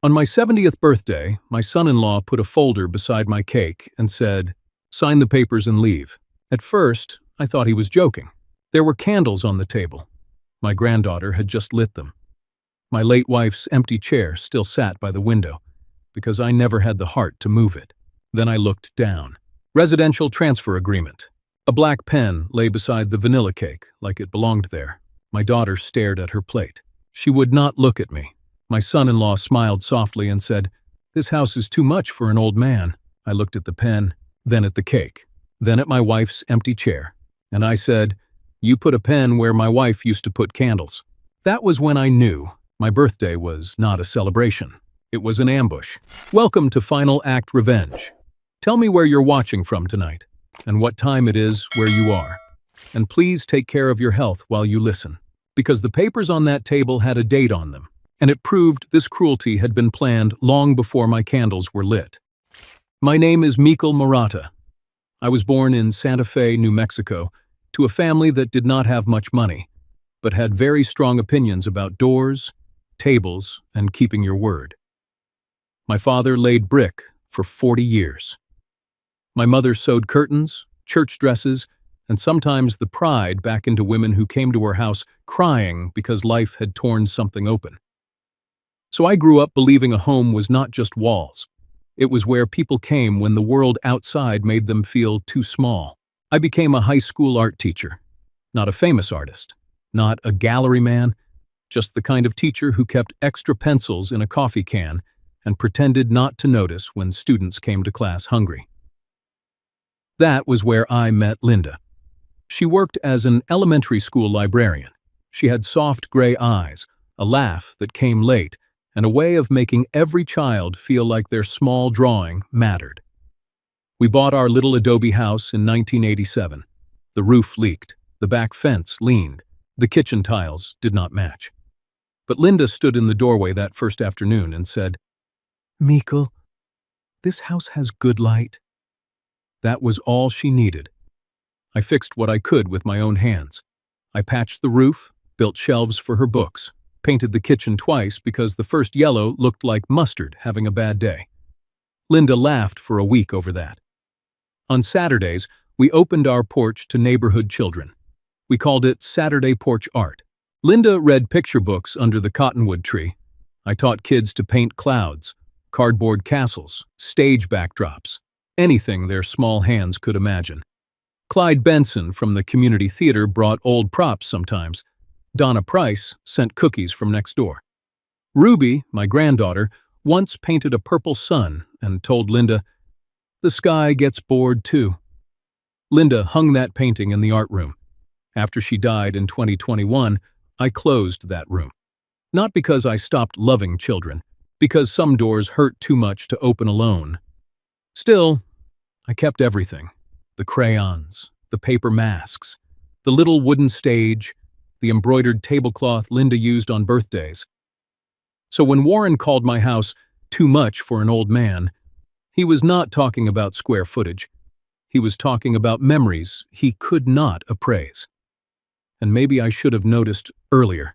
On my 70th birthday, my son-in-law put a folder beside my cake and said, "Sign the papers and leave." At first, I thought he was joking. There were candles on the table. My granddaughter had just lit them. My late wife's empty chair still sat by the window, because I never had the heart to move it. Then I looked down. Residential transfer agreement. A black pen lay beside the vanilla cake, like it belonged there. My daughter stared at her plate. She would not look at me. My son-in-law smiled softly and said, "This house is too much for an old man." I looked at the pen, then at the cake, then at my wife's empty chair, and I said, "You put a pen where my wife used to put candles." That was when I knew my birthday was not a celebration. It was an ambush. Welcome to Final Act Revenge. Tell me where you're watching from tonight, and what time it is where you are. And please take care of your health while you listen, because the papers on that table had a date on them, and it proved this cruelty had been planned long before my candles were lit. My name is Mikkel Murata. I was born in Santa Fe, New Mexico, to a family that did not have much money, but had very strong opinions about doors, tables, and keeping your word. My father laid brick for 40 years. My mother sewed curtains, church dresses, and sometimes the pride back into women who came to her house crying because life had torn something open. So I grew up believing a home was not just walls. It was where people came when the world outside made them feel too small. I became a high school art teacher. Not a famous artist, not a gallery man, just the kind of teacher who kept extra pencils in a coffee can and pretended not to notice when students came to class hungry. That was where I met Linda. She worked as an elementary school librarian. She had soft gray eyes, a laugh that came late, and a way of making every child feel like their small drawing mattered. We bought our little adobe house in 1987. The roof leaked, the back fence leaned, the kitchen tiles did not match. But Linda stood in the doorway that first afternoon and said, "Mikkel, this house has good light." That was all she needed. I fixed what I could with my own hands. I patched the roof, built shelves for her books, painted the kitchen twice because the first yellow looked like mustard having a bad day. Linda laughed for a week over that. On Saturdays, we opened our porch to neighborhood children. We called it Saturday Porch Art. Linda read picture books under the cottonwood tree. I taught kids to paint clouds, cardboard castles, stage backdrops, anything their small hands could imagine. Clyde Benson from the community theater brought old props sometimes. Donna Price sent cookies from next door. Ruby, my granddaughter, once painted a purple sun and told Linda, "The sky gets bored too." Linda hung that painting in the art room. After she died in 2021, I closed that room. Not because I stopped loving children, because some doors hurt too much to open alone. Still, I kept everything. The crayons, the paper masks, the little wooden stage, the embroidered tablecloth Linda used on birthdays. So when Warren called my house too much for an old man, he was not talking about square footage. He was talking about memories he could not appraise. And maybe I should have noticed earlier.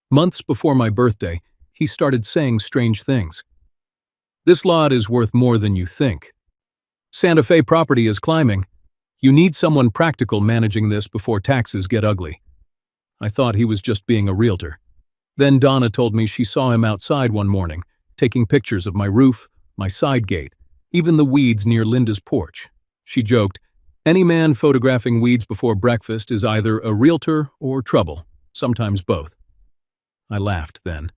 Months before my birthday, he started saying strange things. "This lot is worth more than you think. Santa Fe property is climbing. You need someone practical managing this before taxes get ugly." I thought he was just being a realtor. Then Donna told me she saw him outside one morning, taking pictures of my roof, my side gate, even the weeds near Linda's porch. She joked, "Any man photographing weeds before breakfast is either a realtor or trouble, sometimes both." I laughed then.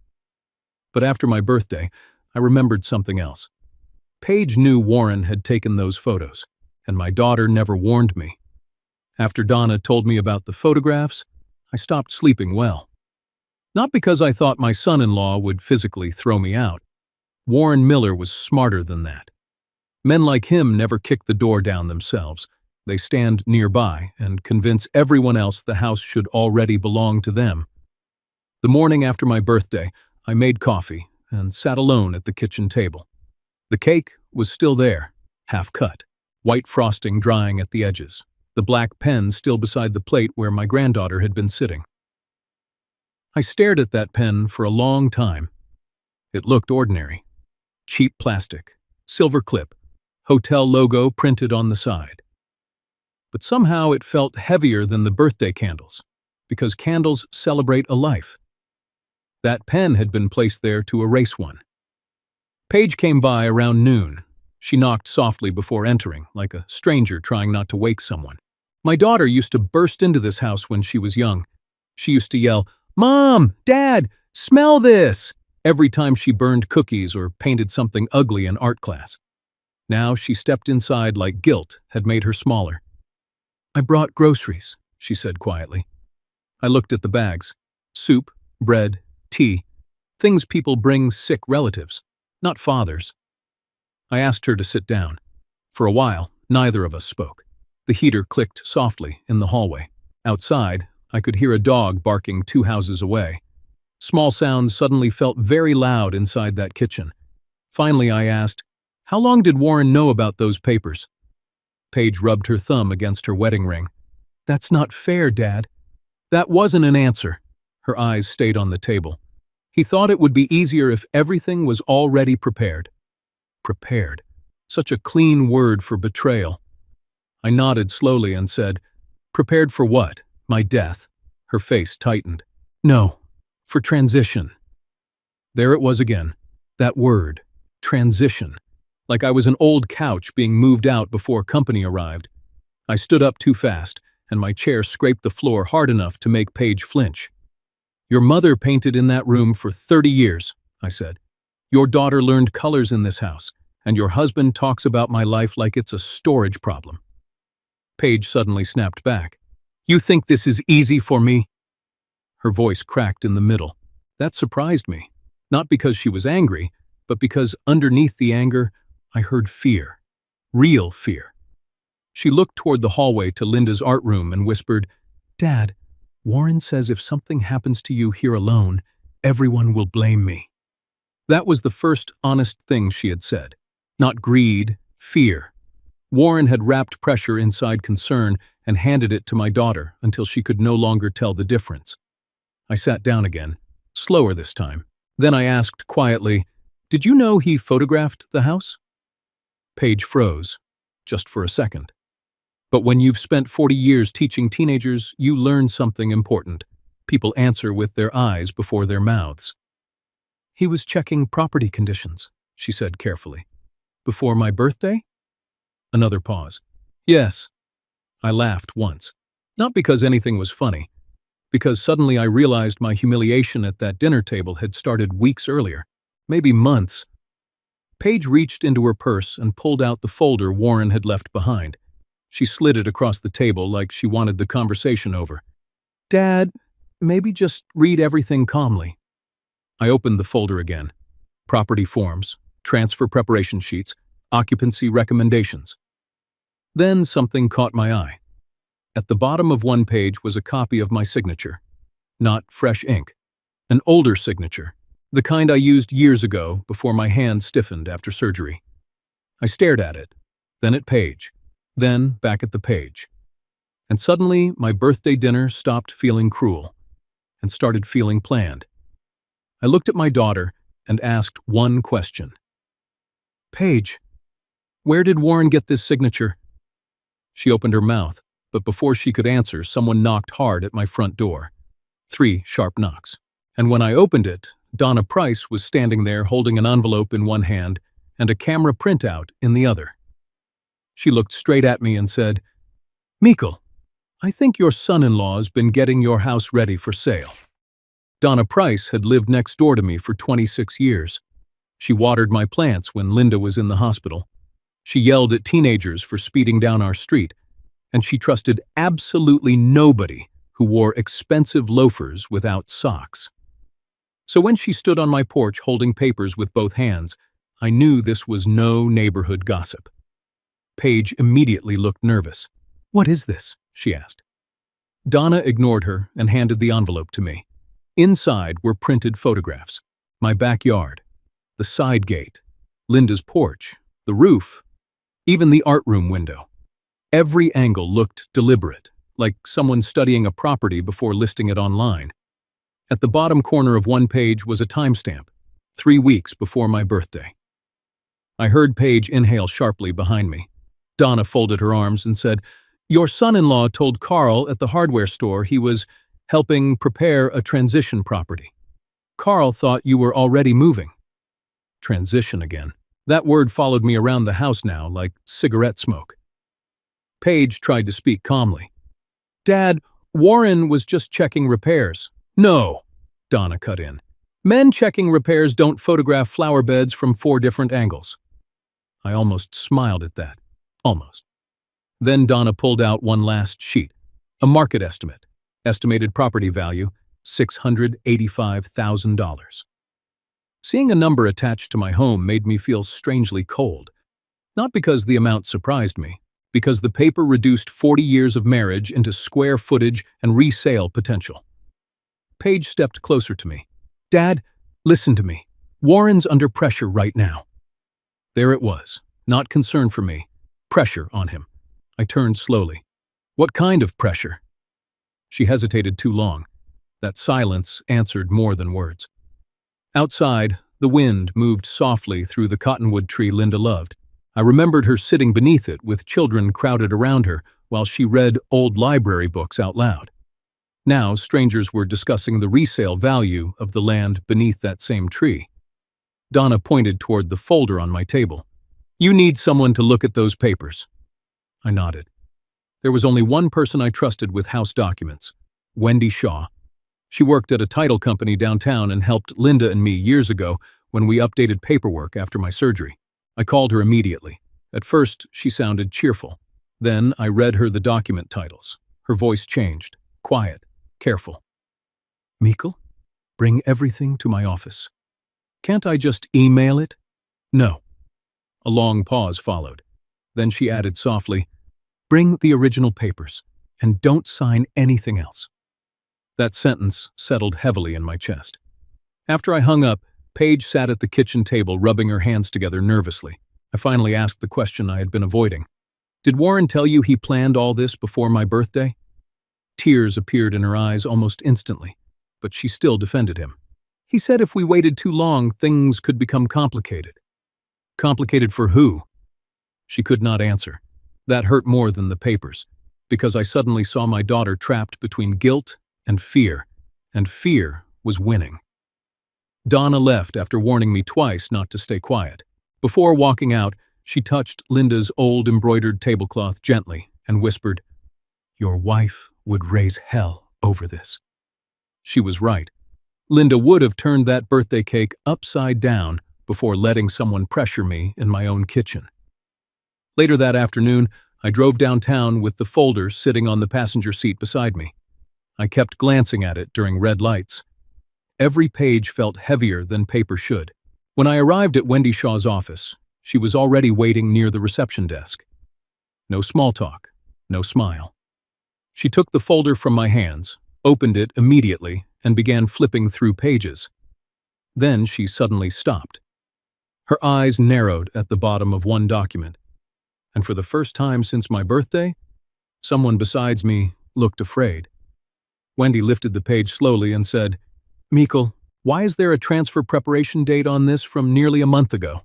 But after my birthday, I remembered something else. Paige knew Warren had taken those photos, and my daughter never warned me. After Donna told me about the photographs, I stopped sleeping well. Not because I thought my son-in-law would physically throw me out. Warren Miller was smarter than that. Men like him never kick the door down themselves. They stand nearby and convince everyone else the house should already belong to them. The morning after my birthday, I made coffee and sat alone at the kitchen table. The cake was still there, half cut, white frosting drying at the edges, the black pen still beside the plate where my granddaughter had been sitting. I stared at that pen for a long time. It looked ordinary. Cheap plastic, silver clip, hotel logo printed on the side. But somehow it felt heavier than the birthday candles, because candles celebrate a life. That pen had been placed there to erase one. Paige came by around noon. She knocked softly before entering, like a stranger trying not to wake someone. My daughter used to burst into this house when she was young. She used to yell, "Mom! Dad! Smell this!" every time she burned cookies or painted something ugly in art class. Now she stepped inside like guilt had made her smaller. "I brought groceries," she said quietly. I looked at the bags. Soup, bread, tea, things people bring sick relatives, not fathers. I asked her to sit down. For a while, neither of us spoke. The heater clicked softly in the hallway. Outside, I could hear a dog barking 2 houses away. Small sounds suddenly felt very loud inside that kitchen. Finally, I asked, "How long did Warren know about those papers?" Paige rubbed her thumb against her wedding ring. "That's not fair, Dad." That wasn't an answer. Her eyes stayed on the table. He thought it would be easier if everything was already prepared. Prepared. Such a clean word for betrayal. I nodded slowly and said, "Prepared for what? My death?" Her face tightened. "No, for transition." There it was again. That word. Transition. Like I was an old couch being moved out before company arrived. I stood up too fast, and my chair scraped the floor hard enough to make Paige flinch. "Your mother painted in that room for 30 years, I said. "Your daughter learned colors in this house, and your husband talks about my life like it's a storage problem." Paige suddenly snapped back. "You think this is easy for me?" Her voice cracked in the middle. That surprised me, not because she was angry, but because underneath the anger, I heard fear. Real fear. She looked toward the hallway to Linda's art room and whispered, "Dad, Warren says if something happens to you here alone, everyone will blame me." That was the first honest thing she had said. Not greed, fear. Warren had wrapped pressure inside concern and handed it to my daughter until she could no longer tell the difference. I sat down again, slower this time. Then I asked quietly, "Did you know he photographed the house?" Paige froze, just for a second. But when you've spent 40 years teaching teenagers, you learn something important. People answer with their eyes before their mouths. "He was checking property conditions," she said carefully. "Before my birthday?" Another pause. "Yes." I laughed once. Not because anything was funny, because suddenly I realized my humiliation at that dinner table had started weeks earlier, maybe months. Paige reached into her purse and pulled out the folder Warren had left behind. She slid it across the table like she wanted the conversation over. "Dad, maybe just read everything calmly." I opened the folder again. Property forms, transfer preparation sheets, occupancy recommendations. Then something caught my eye. At the bottom of one page was a copy of my signature. Not fresh ink. An older signature. The kind I used years ago before my hand stiffened after surgery. I stared at it, then at Paige, then back at the page. And suddenly my birthday dinner stopped feeling cruel and started feeling planned. I looked at my daughter and asked one question. "Paige, where did Warren get this signature?" She opened her mouth, but before she could answer, someone knocked hard at my front door. 3 sharp knocks. And when I opened it, Donna Price was standing there holding an envelope in one hand and a camera printout in the other. She looked straight at me and said, "Mikkel, I think your son-in-law's been getting your house ready for sale." Donna Price had lived next door to me for 26 years. She watered my plants when Linda was in the hospital. She yelled at teenagers for speeding down our street, and she trusted absolutely nobody who wore expensive loafers without socks. So when she stood on my porch holding papers with both hands, I knew this was no neighborhood gossip. Paige immediately looked nervous. "What is this?" she asked. Donna ignored her and handed the envelope to me. Inside were printed photographs. My backyard, the side gate, Linda's porch, the roof, even the art room window. Every angle looked deliberate, like someone studying a property before listing it online. At the bottom corner of one page was a timestamp, 3 weeks before my birthday. I heard Paige inhale sharply behind me. Donna folded her arms and said, "Your son-in-law told Carl at the hardware store he was helping prepare a transition property. Carl thought you were already moving." Transition again. That word followed me around the house now, like cigarette smoke. Paige tried to speak calmly. "Dad, Warren was just checking repairs." "No," Donna cut in. "Men checking repairs don't photograph flower beds from 4 different angles." I almost smiled at that. Almost. Then Donna pulled out one last sheet. A market estimate. Estimated property value, $685,000. Seeing a number attached to my home made me feel strangely cold. Not because the amount surprised me, because the paper reduced 40 years of marriage into square footage and resale potential. Paige stepped closer to me. "Dad, listen to me. Warren's under pressure right now." There it was, not concern for me, pressure on him. I turned slowly. "What kind of pressure?" She hesitated too long. That silence answered more than words. Outside, the wind moved softly through the cottonwood tree Linda loved. I remembered her sitting beneath it with children crowded around her while she read old library books out loud. Now, strangers were discussing the resale value of the land beneath that same tree. Donna pointed toward the folder on my table. "You need someone to look at those papers." I nodded. There was only one person I trusted with house documents, Wendy Shaw. She worked at a title company downtown and helped Linda and me years ago when we updated paperwork after my surgery. I called her immediately. At first, she sounded cheerful. Then I read her the document titles. Her voice changed, quiet, careful. "Mikkel, bring everything to my office." "Can't I just email it?" "No." A long pause followed. Then she added softly, "Bring the original papers, and don't sign anything else." That sentence settled heavily in my chest. After I hung up, Paige sat at the kitchen table rubbing her hands together nervously. I finally asked the question I had been avoiding. "Did Warren tell you he planned all this before my birthday?" Tears appeared in her eyes almost instantly, but she still defended him. "He said if we waited too long, things could become complicated." "Complicated for who?" She could not answer. That hurt more than the papers, because I suddenly saw my daughter trapped between guilt and fear was winning. Donna left after warning me twice not to stay quiet. Before walking out, she touched Linda's old embroidered tablecloth gently and whispered, "Your wife would raise hell over this." She was right. Linda would have turned that birthday cake upside down before letting someone pressure me in my own kitchen. Later that afternoon, I drove downtown with the folder sitting on the passenger seat beside me. I kept glancing at it during red lights. Every page felt heavier than paper should. When I arrived at Wendy Shaw's office, she was already waiting near the reception desk. No small talk, no smile. She took the folder from my hands, opened it immediately, and began flipping through pages. Then she suddenly stopped. Her eyes narrowed at the bottom of one document. And for the first time since my birthday, someone besides me looked afraid. Wendy lifted the page slowly and said, "Mikkel, why is there a transfer preparation date on this from nearly a month ago?"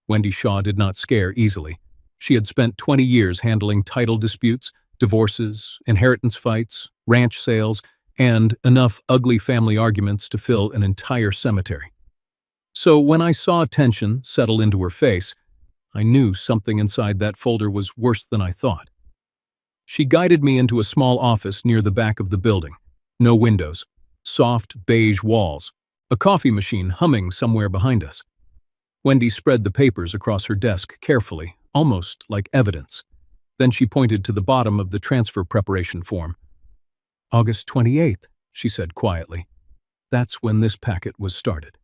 Wendy Shaw did not scare easily. She had spent 20 years handling title disputes, divorces, inheritance fights, ranch sales, and enough ugly family arguments to fill an entire cemetery. So when I saw tension settle into her face, I knew something inside that folder was worse than I thought. She guided me into a small office near the back of the building. No windows, soft beige walls, a coffee machine humming somewhere behind us. Wendy spread the papers across her desk carefully, almost like evidence. Then she pointed to the bottom of the transfer preparation form. "August 28th, she said quietly. "That's when this packet was started."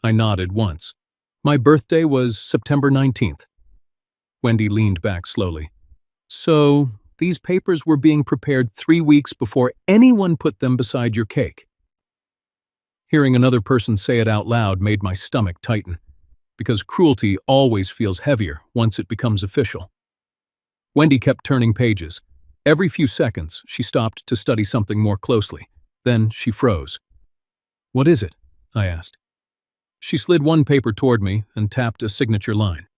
I nodded once. My birthday was September 19th. Wendy leaned back slowly. "So, these papers were being prepared 3 weeks before anyone put them beside your cake." Hearing another person say it out loud made my stomach tighten, because cruelty always feels heavier once it becomes official. Wendy kept turning pages. Every few seconds, she stopped to study something more closely. Then she froze. "What is it?" I asked. She slid one paper toward me and tapped a signature line.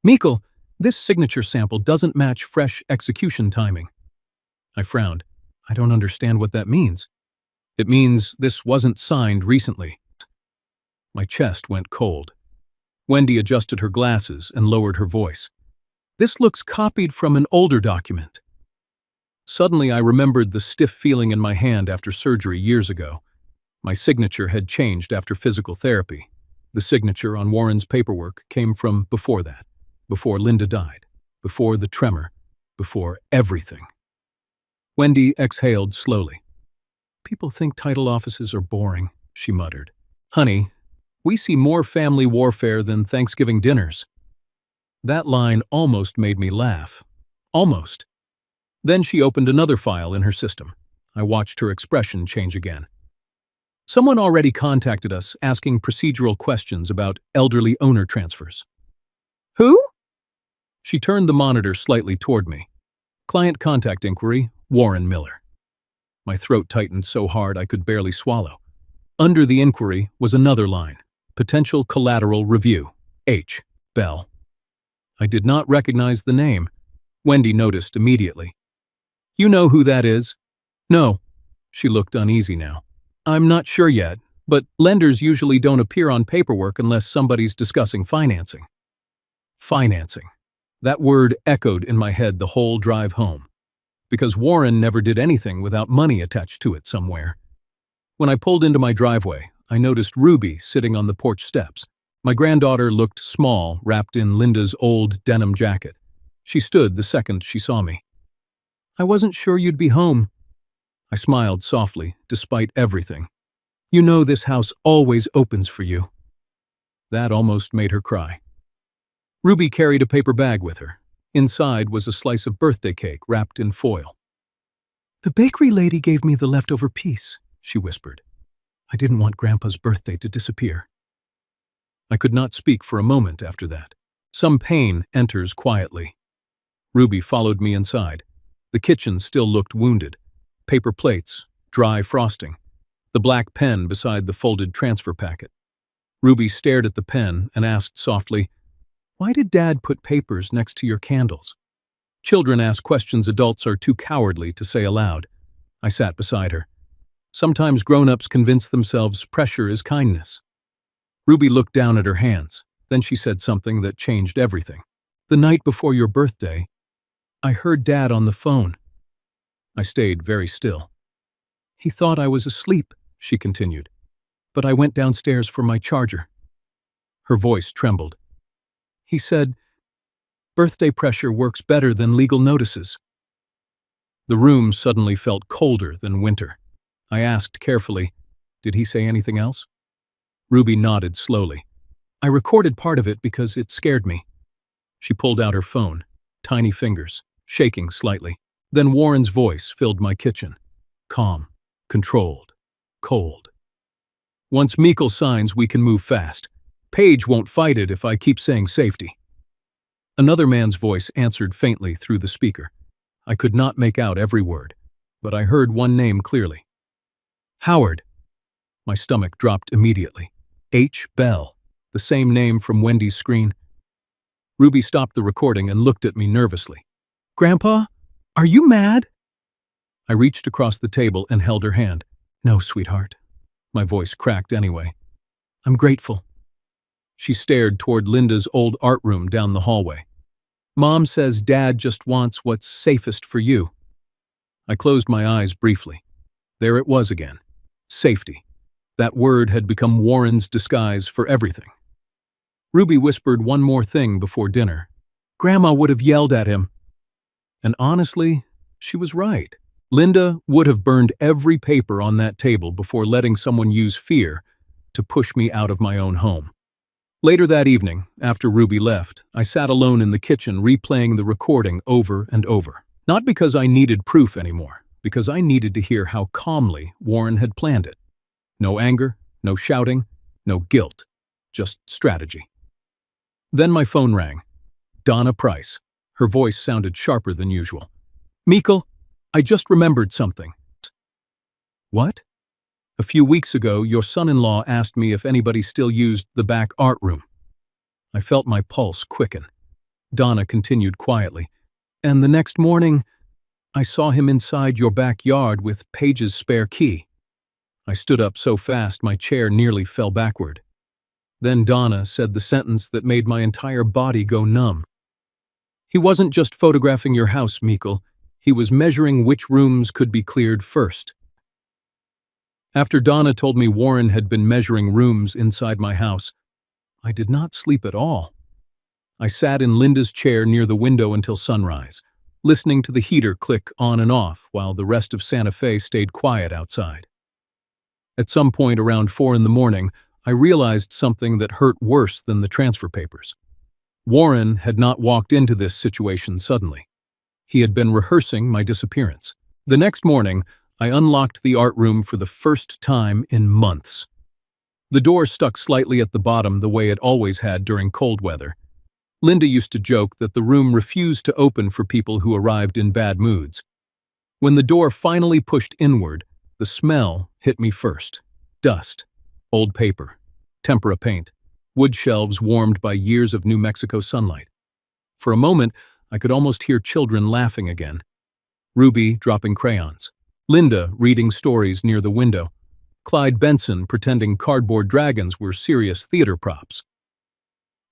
Mikkel, this signature sample doesn't match fresh execution timing. I frowned. I don't understand what that means. It means this wasn't signed recently. My chest went cold. Wendy adjusted her glasses and lowered her voice. This looks copied from an older document. Suddenly I remembered the stiff feeling in my hand after surgery years ago. My signature had changed after physical therapy. The signature on Warren's paperwork came from before that, before Linda died, before the tremor, before everything. Wendy exhaled slowly. People think title offices are boring, she muttered. Honey, we see more family warfare than Thanksgiving dinners. That line almost made me laugh. Almost. Then she opened another file in her system. I watched her expression change again. Someone already contacted us asking procedural questions about elderly owner transfers. Who? She turned the monitor slightly toward me. Client contact inquiry, Warren Miller. My throat tightened so hard I could barely swallow. Under the inquiry was another line. Potential collateral review. H. Bell. I did not recognize the name. Wendy noticed immediately. You know who that is? No. She looked uneasy now. I'm not sure yet, but lenders usually don't appear on paperwork unless somebody's discussing financing. Financing. That word echoed in my head the whole drive home. Because Warren never did anything without money attached to it somewhere. When I pulled into my driveway, I noticed Ruby sitting on the porch steps. My granddaughter looked small, wrapped in Linda's old denim jacket. She stood the second she saw me. I wasn't sure you'd be home. I smiled softly, despite everything. You know this house always opens for you. That almost made her cry. Ruby carried a paper bag with her. Inside was a slice of birthday cake wrapped in foil. The bakery lady gave me the leftover piece, she whispered. I didn't want Grandpa's birthday to disappear. I could not speak for a moment after that. Some pain enters quietly. Ruby followed me inside. The kitchen still looked wounded. Paper plates, dry frosting, the black pen beside the folded transfer packet. Ruby stared at the pen and asked softly, Why did Dad put papers next to your candles? Children ask questions adults are too cowardly to say aloud. I sat beside her. Sometimes grown-ups convince themselves pressure is kindness. Ruby looked down at her hands. Then she said something that changed everything. The night before your birthday, I heard Dad on the phone. I stayed very still. He thought I was asleep, she continued, but I went downstairs for my charger. Her voice trembled. He said, birthday pressure works better than legal notices. The room suddenly felt colder than winter. I asked carefully, did he say anything else? Ruby nodded slowly. I recorded part of it because it scared me. She pulled out her phone, tiny fingers, shaking slightly. Then Warren's voice filled my kitchen. Calm, controlled, cold. Once Mikkel signs, we can move fast. Paige won't fight it if I keep saying safety. Another man's voice answered faintly through the speaker. I could not make out every word, but I heard one name clearly. Howard. My stomach dropped immediately. H. Bell, the same name from Wendy's screen. Ruby stopped the recording and looked at me nervously. Grandpa? Are you mad? I reached across the table and held her hand. No, sweetheart. My voice cracked anyway. I'm grateful. She stared toward Linda's old art room down the hallway. Mom says Dad just wants what's safest for you. I closed my eyes briefly. There it was again. Safety. That word had become Warren's disguise for everything. Ruby whispered one more thing before dinner. Grandma would have yelled at him. And honestly, she was right. Linda would have burned every paper on that table before letting someone use fear to push me out of my own home. Later that evening, after Ruby left, I sat alone in the kitchen replaying the recording over and over. Not because I needed proof anymore, because I needed to hear how calmly Warren had planned it. No anger, no shouting, no guilt, just strategy. Then my phone rang. Donna Price. Her voice sounded sharper than usual. Mikkel, I just remembered something. What? A few weeks ago, your son-in-law asked me if anybody still used the back art room. I felt my pulse quicken. Donna continued quietly. And the next morning, I saw him inside your backyard with Paige's spare key. I stood up so fast my chair nearly fell backward. Then Donna said the sentence that made my entire body go numb. He wasn't just photographing your house, Mikkel. He was measuring which rooms could be cleared first. After Donna told me Warren had been measuring rooms inside my house, I did not sleep at all. I sat in Linda's chair near the window until sunrise, listening to the heater click on and off while the rest of Santa Fe stayed quiet outside. At some point around 4 in the morning, I realized something that hurt worse than the transfer papers. Warren had not walked into this situation suddenly. He had been rehearsing my disappearance. The next morning, I unlocked the art room for the first time in months. The door stuck slightly at the bottom the way it always had during cold weather. Linda used to joke that the room refused to open for people who arrived in bad moods. When the door finally pushed inward, the smell hit me first. Dust, old paper, tempera paint, wood shelves warmed by years of New Mexico sunlight. For a moment, I could almost hear children laughing again. Ruby dropping crayons. Linda reading stories near the window. Clyde Benson pretending cardboard dragons were serious theater props.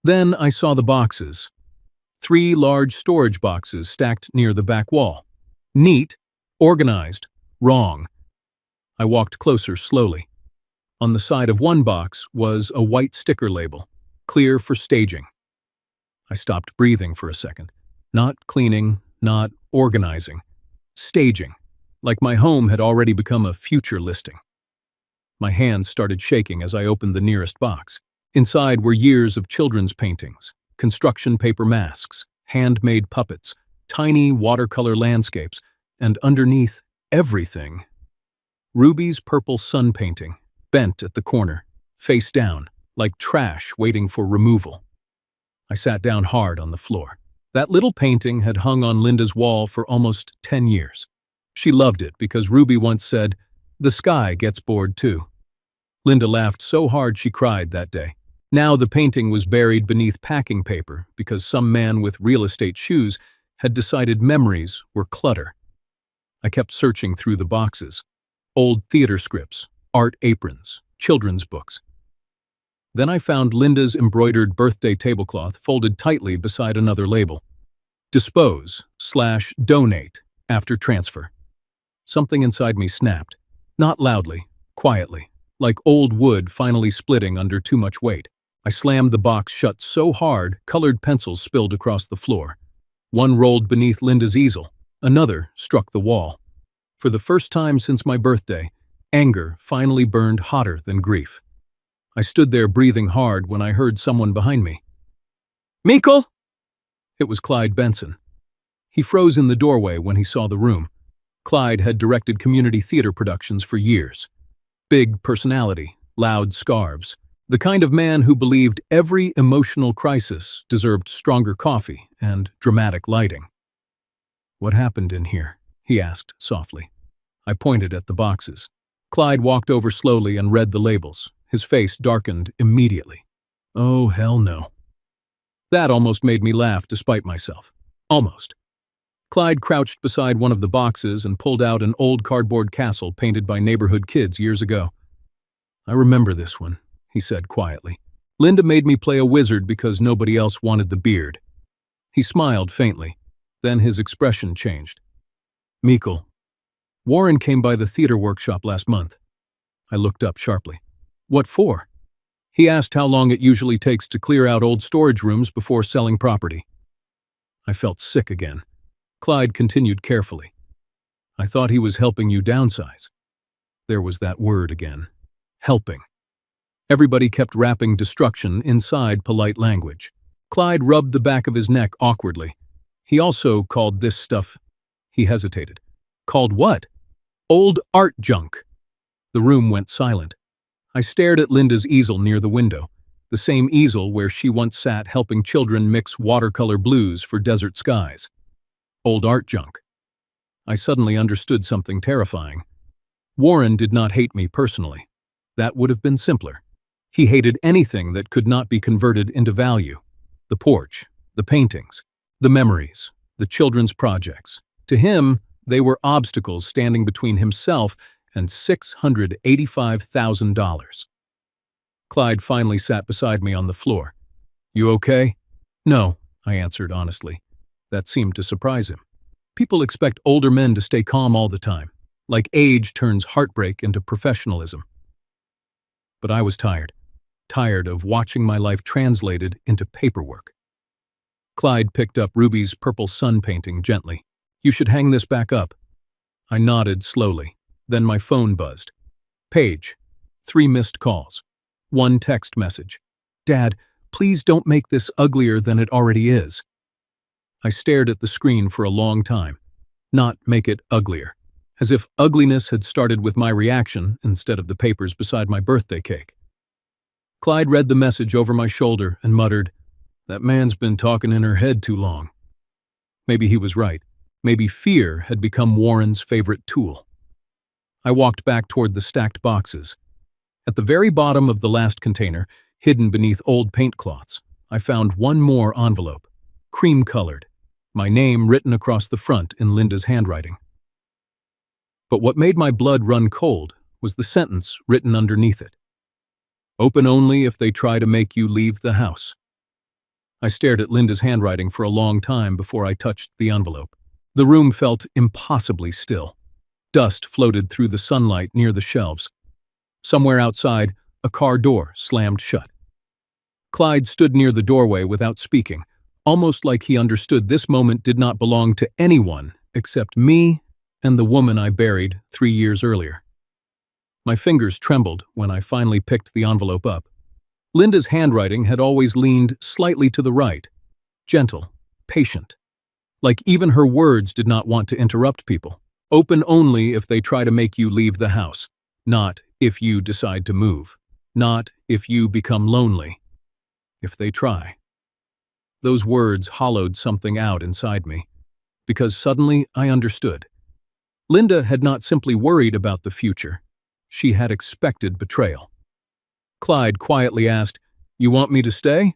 Then I saw the boxes. 3 large storage boxes stacked near the back wall. Neat, organized, wrong. I walked closer slowly. On the side of one box was a white sticker label, clear for staging. I stopped breathing for a second. Not cleaning, not organizing. Staging, like my home had already become a future listing. My hands started shaking as I opened the nearest box. Inside were years of children's paintings, construction paper masks, handmade puppets, tiny watercolor landscapes, and underneath everything, Ruby's purple sun painting, bent at the corner, face down, like trash waiting for removal. I sat down hard on the floor. That little painting had hung on Linda's wall for almost 10 years. She loved it because Ruby once said, "The sky gets bored too." Linda laughed so hard she cried that day. Now the painting was buried beneath packing paper because some man with real estate shoes had decided memories were clutter. I kept searching through the boxes. Old theater scripts, art aprons, children's books. Then I found Linda's embroidered birthday tablecloth folded tightly beside another label. Dispose/donate after transfer. Something inside me snapped, not loudly, quietly, like old wood finally splitting under too much weight. I slammed the box shut so hard, colored pencils spilled across the floor. One rolled beneath Linda's easel. Another struck the wall. For the first time since my birthday, anger finally burned hotter than grief. I stood there breathing hard when I heard someone behind me. "Mikkel!" It was Clyde Benson. He froze in the doorway when he saw the room. Clyde had directed community theater productions for years. Big personality, loud scarves. The kind of man who believed every emotional crisis deserved stronger coffee and dramatic lighting. "What happened in here?" he asked softly. I pointed at the boxes. Clyde walked over slowly and read the labels. His face darkened immediately. "Oh, hell no." That almost made me laugh despite myself. Almost. Clyde crouched beside one of the boxes and pulled out an old cardboard castle painted by neighborhood kids years ago. "I remember this one," he said quietly. "Linda made me play a wizard because nobody else wanted the beard." He smiled faintly. Then his expression changed. "Mikkel, Warren came by the theater workshop last month." I looked up sharply. "What for?" He asked how long it usually takes to clear out old storage rooms before selling property. I felt sick again. Clyde continued carefully. "I thought he was helping you downsize." There was that word again. Helping. Everybody kept wrapping destruction inside polite language. Clyde rubbed the back of his neck awkwardly. He also called this stuff... He hesitated. "Called what?" "Old art junk." The room went silent. I stared at Linda's easel near the window, the same easel where she once sat helping children mix watercolor blues for desert skies. Old art junk. I suddenly understood something terrifying. Warren did not hate me personally. That would have been simpler. He hated anything that could not be converted into value. The porch, the paintings, the memories, the children's projects. To him, they were obstacles standing between himself and $685,000. Clyde finally sat beside me on the floor. "You okay?" "No," I answered honestly. That seemed to surprise him. People expect older men to stay calm all the time, like age turns heartbreak into professionalism. But I was tired of watching my life translated into paperwork. Clyde picked up Ruby's purple sun painting gently. "You should hang this back up." I nodded slowly. Then my phone buzzed. Page. 3 missed calls. 1 text message. "Dad, please don't make this uglier than it already is." I stared at the screen for a long time. Not make it uglier. As if ugliness had started with my reaction instead of the papers beside my birthday cake. Clyde read the message over my shoulder and muttered, "That man's been talking in her head too long." Maybe he was right. Maybe fear had become Warren's favorite tool. I walked back toward the stacked boxes. At the very bottom of the last container, hidden beneath old paint cloths, I found one more envelope, cream-colored, my name written across the front in Linda's handwriting. But what made my blood run cold was the sentence written underneath it. "Open only if they try to make you leave the house." I stared at Linda's handwriting for a long time before I touched the envelope. The room felt impossibly still. Dust floated through the sunlight near the shelves. Somewhere outside, a car door slammed shut. Clyde stood near the doorway without speaking, almost like he understood this moment did not belong to anyone except me and the woman I buried 3 years earlier. My fingers trembled when I finally picked the envelope up. Linda's handwriting had always leaned slightly to the right, gentle, patient. Like even her words did not want to interrupt people. Open only if they try to make you leave the house, not if you decide to move, not if you become lonely. If they try. Those words hollowed something out inside me, because suddenly I understood. Linda had not simply worried about the future. She had expected betrayal. Clyde quietly asked, "You want me to stay?"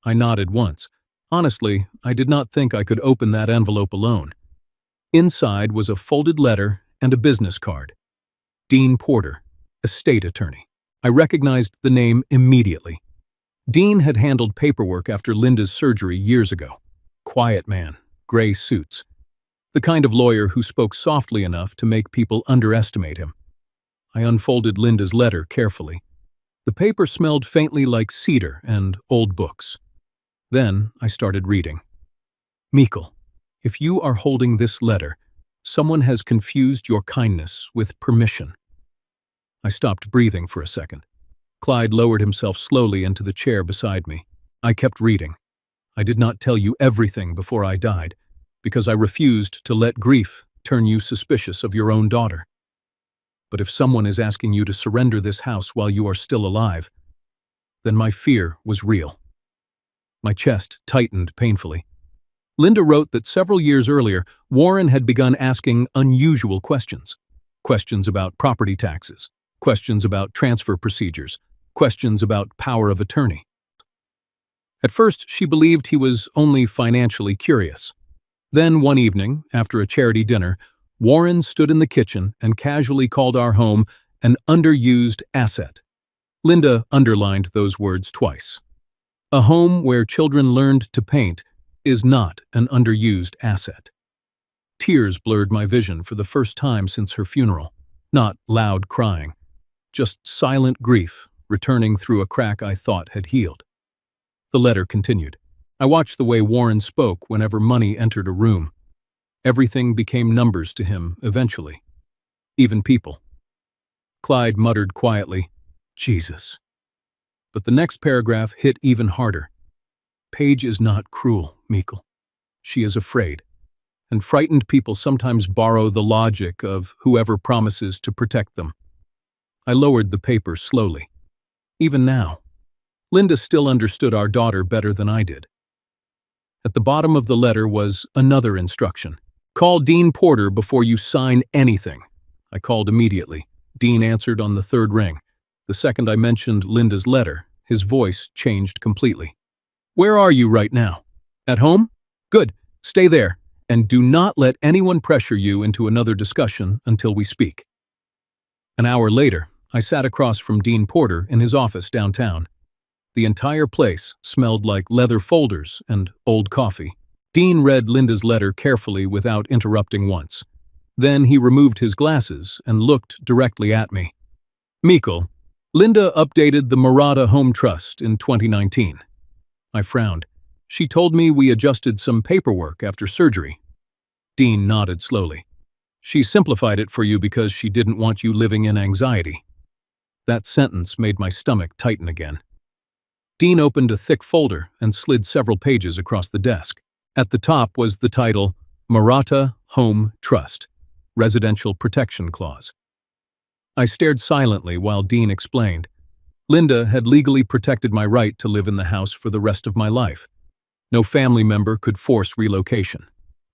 I nodded once. Honestly, I did not think I could open that envelope alone. Inside was a folded letter and a business card. Dean Porter, estate attorney. I recognized the name immediately. Dean had handled paperwork after Linda's surgery years ago. Quiet man, gray suits. The kind of lawyer who spoke softly enough to make people underestimate him. I unfolded Linda's letter carefully. The paper smelled faintly like cedar and old books. Then I started reading. "Mikkel, if you are holding this letter, someone has confused your kindness with permission." I stopped breathing for a second. Clyde lowered himself slowly into the chair beside me. I kept reading. "I did not tell you everything before I died, because I refused to let grief turn you suspicious of your own daughter. But if someone is asking you to surrender this house while you are still alive, then my fear was real." My chest tightened painfully. Linda wrote that several years earlier, Warren had begun asking unusual questions. Questions about property taxes, questions about transfer procedures, questions about power of attorney. At first, she believed he was only financially curious. Then one evening, after a charity dinner, Warren stood in the kitchen and casually called our home an underused asset. Linda underlined those words twice. A home where children learned to paint is not an underused asset. Tears blurred my vision for the first time since her funeral. Not loud crying, just silent grief returning through a crack I thought had healed. The letter continued. I watched the way Warren spoke whenever money entered a room. Everything became numbers to him eventually. Even people. Clyde muttered quietly, "Jesus." But the next paragraph hit even harder. "Paige is not cruel, Mikkel. She is afraid. And frightened people sometimes borrow the logic of whoever promises to protect them." I lowered the paper slowly. Even now, Linda still understood our daughter better than I did. At the bottom of the letter was another instruction. "Call Dean Porter before you sign anything. I called immediately. Dean answered on the third ring. The second I mentioned Linda's letter, his voice changed completely. "Where are you right now? At home? Good. Stay there, and do not let anyone pressure you into another discussion until we speak." An hour later, I sat across from Dean Porter in his office downtown. The entire place smelled like leather folders and old coffee. Dean read Linda's letter carefully without interrupting once. Then he removed his glasses and looked directly at me. "Mikkel, Linda updated the Maratha Home Trust in 2019. I frowned. "She told me we adjusted some paperwork after surgery." Dean nodded slowly. "She simplified it for you because she didn't want you living in anxiety." That sentence made my stomach tighten again. Dean opened a thick folder and slid several pages across the desk. At the top was the title, Maratha Home Trust, Residential Protection Clause. I stared silently while Dean explained. Linda had legally protected my right to live in the house for the rest of my life. No family member could force relocation.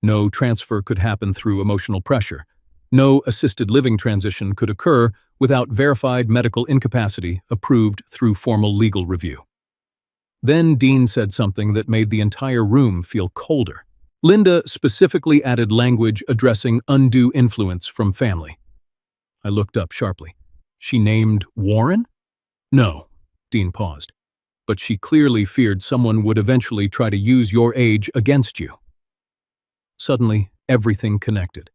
No transfer could happen through emotional pressure. No assisted living transition could occur without verified medical incapacity approved through formal legal review. Then Dean said something that made the entire room feel colder. Linda specifically added language addressing undue influence from family. I looked up sharply. She named Warren? No, Dean paused. But she clearly feared someone would eventually try to use your age against you. Suddenly, everything connected.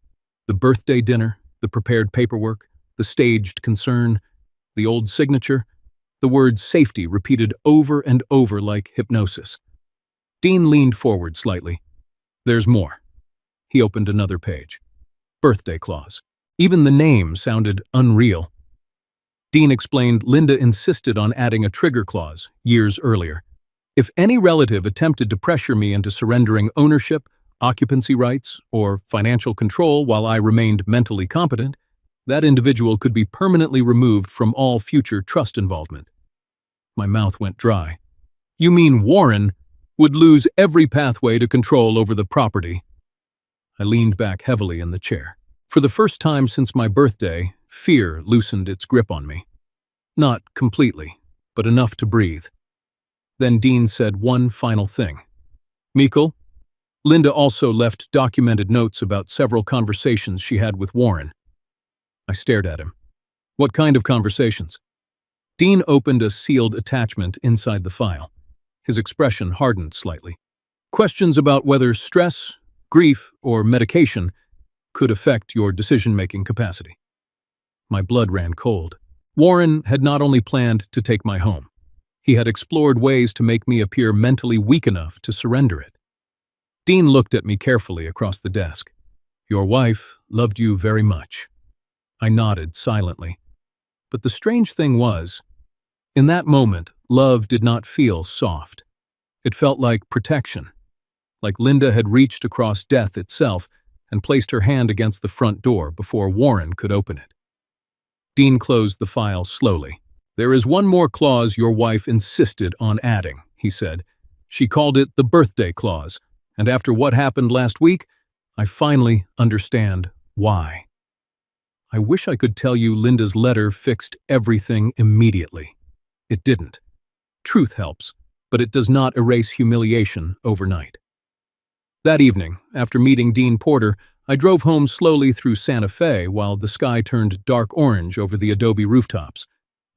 The birthday dinner, the prepared paperwork, the staged concern, the old signature, the word safety repeated over and over like hypnosis. Dean leaned forward slightly. "There's more." He opened another page. Birthday clause. Even the name sounded unreal. Dean explained Linda insisted on adding a trigger clause years earlier. If any relative attempted to pressure me into surrendering ownership, occupancy rights, or financial control while I remained mentally competent, that individual could be permanently removed from all future trust involvement. My mouth went dry. "You mean Warren would lose every pathway to control over the property?" I leaned back heavily in the chair. For the first time since my birthday, fear loosened its grip on me. Not completely, but enough to breathe. Then Dean said one final thing. "Mikkel, Linda also left documented notes about several conversations she had with Warren." I stared at him. "What kind of conversations?" Dean opened a sealed attachment inside the file. His expression hardened slightly. "Questions about whether stress, grief, or medication could affect your decision-making capacity." My blood ran cold. Warren had not only planned to take my home, he had explored ways to make me appear mentally weak enough to surrender it. Dean looked at me carefully across the desk. "Your wife loved you very much." I nodded silently. But the strange thing was, in that moment, love did not feel soft. It felt like protection, like Linda had reached across death itself and placed her hand against the front door before Warren could open it. Dean closed the file slowly. "There is one more clause your wife insisted on adding," he said. "She called it the birthday clause, and after what happened last week, I finally understand why." I wish I could tell you Linda's letter fixed everything immediately. It didn't. Truth helps, but it does not erase humiliation overnight. That evening, after meeting Dean Porter, I drove home slowly through Santa Fe while the sky turned dark orange over the adobe rooftops.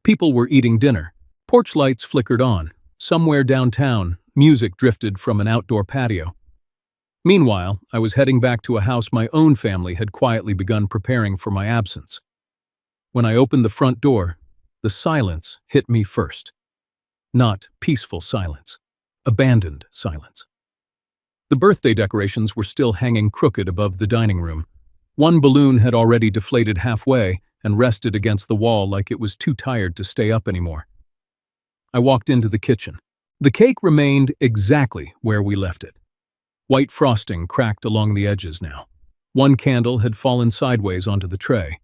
People were eating dinner. Porch lights flickered on. Somewhere downtown, music drifted from an outdoor patio. Meanwhile, I was heading back to a house my own family had quietly begun preparing for my absence. When I opened the front door, the silence hit me first. Not peaceful silence, abandoned silence. The birthday decorations were still hanging crooked above the dining room. One balloon had already deflated halfway and rested against the wall like it was too tired to stay up anymore. I walked into the kitchen. The cake remained exactly where we left it. White frosting cracked along the edges now. One candle had fallen sideways onto the tray.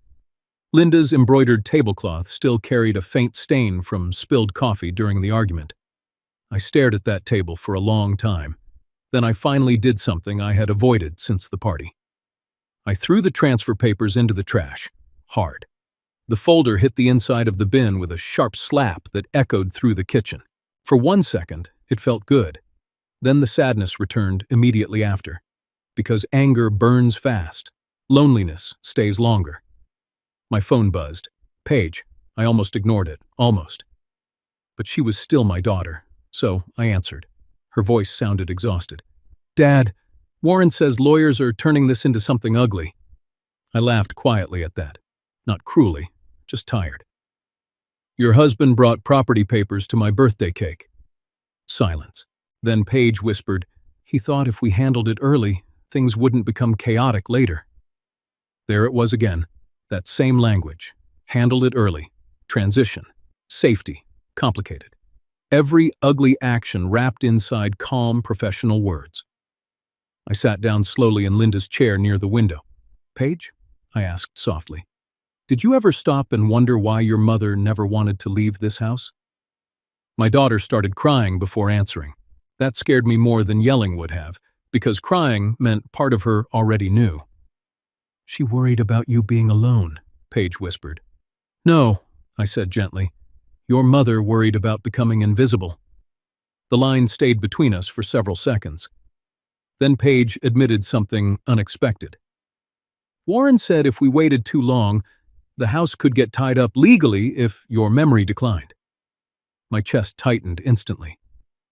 Linda's embroidered tablecloth still carried a faint stain from spilled coffee during the argument. I stared at that table for a long time. Then I finally did something I had avoided since the party. I threw the transfer papers into the trash. hard. The folder hit the inside of the bin with a sharp slap that echoed through the kitchen. For 1 second, it felt good. Then the sadness returned immediately after. Because anger burns fast, loneliness stays longer. My phone buzzed. Paige. I almost ignored it, almost. But she was still my daughter, so I answered. Her voice sounded exhausted. Dad, Warren says lawyers are turning this into something ugly. I laughed quietly at that. Not cruelly, just tired. Your husband brought property papers to my birthday cake. Silence. Then Paige whispered, he thought if we handled it early, things wouldn't become chaotic later. There it was again, that same language. Handle it early. Transition. Safety. Complicated. Every ugly action wrapped inside calm, professional words. I sat down slowly in Linda's chair near the window. Paige? I asked softly. Did you ever stop and wonder why your mother never wanted to leave this house? My daughter started crying before answering. That scared me more than yelling would have, because crying meant part of her already knew. She worried about you being alone, Paige whispered. No, I said gently. Your mother worried about becoming invisible. The line stayed between us for several seconds. Then Paige admitted something unexpected. Warren said if we waited too long, the house could get tied up legally if your memory declined. My chest tightened instantly.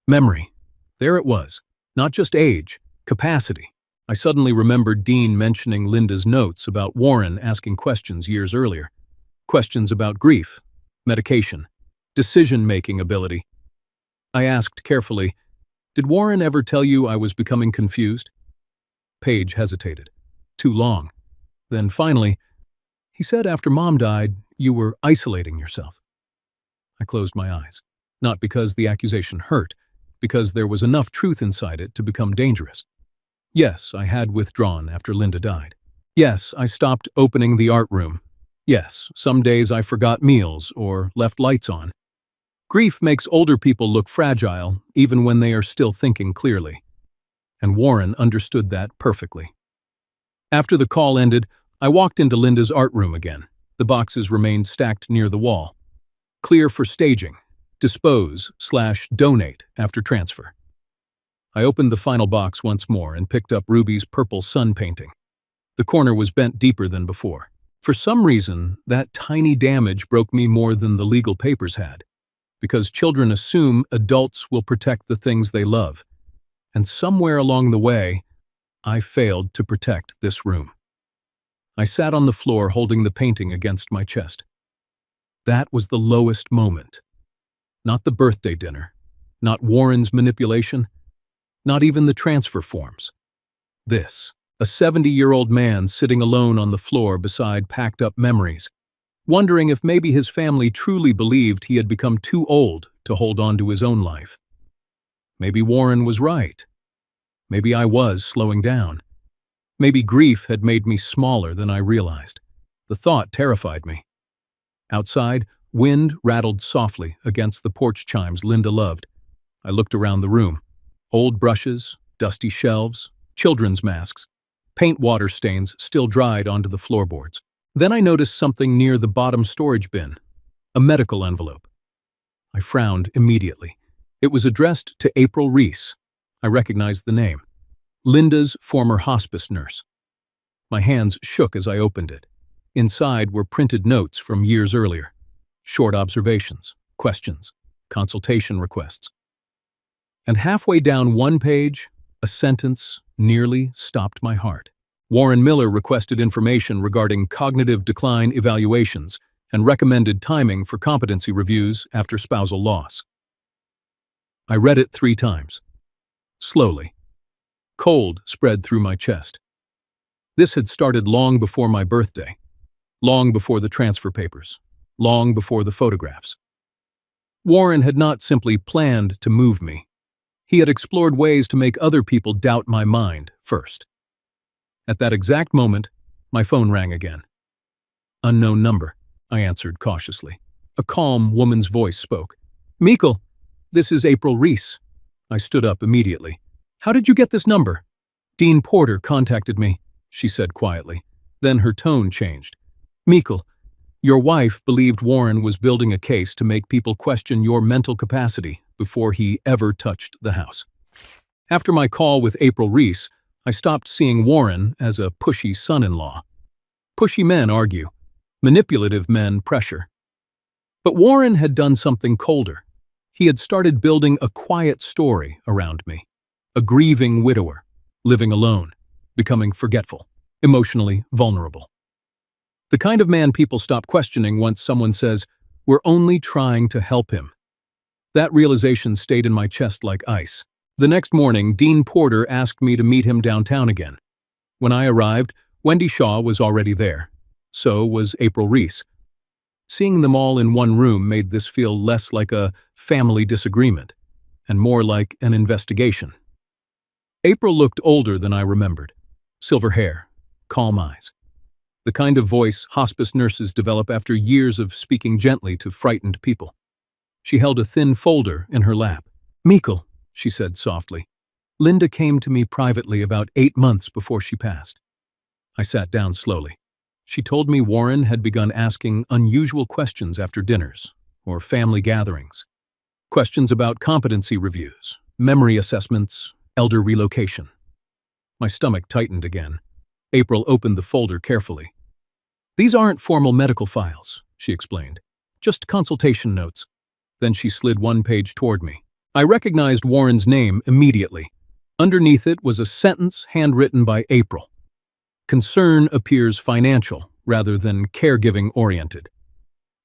Memory. There it was. Not just age, capacity. I suddenly remembered Dean mentioning Linda's notes about Warren asking questions years earlier. Questions about grief, medication, decision-making ability. I asked carefully, did Warren ever tell you I was becoming confused? Paige hesitated. Too long. Then finally, he said after Mom died, you were isolating yourself. I closed my eyes. Not because the accusation hurt, because there was enough truth inside it to become dangerous. Yes, I had withdrawn after Linda died. Yes, I stopped opening the art room. Yes, some days I forgot meals or left lights on. Grief makes older people look fragile, even when they are still thinking clearly. And Warren understood that perfectly. After the call ended, I walked into Linda's art room again. The boxes remained stacked near the wall. Clear for staging. Dispose/donate after transfer. I opened the final box once more and picked up Ruby's purple sun painting. The corner was bent deeper than before. For some reason, that tiny damage broke me more than the legal papers had. Because children assume adults will protect the things they love. And somewhere along the way, I failed to protect this room. I sat on the floor holding the painting against my chest. That was the lowest moment. Not the birthday dinner, not Warren's manipulation, not even the transfer forms. This, a 70-year-old man sitting alone on the floor beside packed-up memories, wondering if maybe his family truly believed he had become too old to hold on to his own life. Maybe Warren was right. Maybe I was slowing down. Maybe grief had made me smaller than I realized. The thought terrified me. Outside, wind rattled softly against the porch chimes Linda loved. I looked around the room. Old brushes, dusty shelves, children's masks, paint water stains still dried onto the floorboards. Then I noticed something near the bottom storage bin, a medical envelope. I frowned immediately. It was addressed to April Reese. I recognized the name. Linda's former hospice nurse. My hands shook as I opened it. Inside were printed notes from years earlier. Short observations, questions, consultation requests. And halfway down one page, a sentence nearly stopped my heart. Warren Miller requested information regarding cognitive decline evaluations and recommended timing for competency reviews after spousal loss. I read it 3 times. Slowly. Cold spread through my chest. This had started long before my birthday, long before the transfer papers, long before the photographs. Warren had not simply planned to move me. He had explored ways to make other people doubt my mind first. At that exact moment, my phone rang again. Unknown number, I answered cautiously. A calm woman's voice spoke. Meikle, this is April Reese. I stood up immediately. How did you get this number? Dean Porter contacted me, she said quietly. Then her tone changed. Mikkel, your wife believed Warren was building a case to make people question your mental capacity before he ever touched the house. After my call with April Reese, I stopped seeing Warren as a pushy son-in-law. Pushy men argue. Manipulative men pressure. But Warren had done something colder. He had started building a quiet story around me. A grieving widower, living alone, becoming forgetful, emotionally vulnerable. The kind of man people stop questioning once someone says, "We're only trying to help him." That realization stayed in my chest like ice. The next morning, Dean Porter asked me to meet him downtown again. When I arrived, Wendy Shaw was already there. So was April Reese. Seeing them all in one room made this feel less like a family disagreement, and more like an investigation. April looked older than I remembered. Silver hair, calm eyes. The kind of voice hospice nurses develop after years of speaking gently to frightened people. She held a thin folder in her lap. "Mikkel," she said softly, "Linda came to me privately about 8 months before she passed." I sat down slowly. She told me Warren had begun asking unusual questions after dinners or family gatherings. Questions about competency reviews, memory assessments, elder relocation. My stomach tightened again. April opened the folder carefully. "These aren't formal medical files," she explained. "Just consultation notes." Then she slid one page toward me. I recognized Warren's name immediately. Underneath it was a sentence handwritten by April. Concern appears financial rather than caregiving-oriented.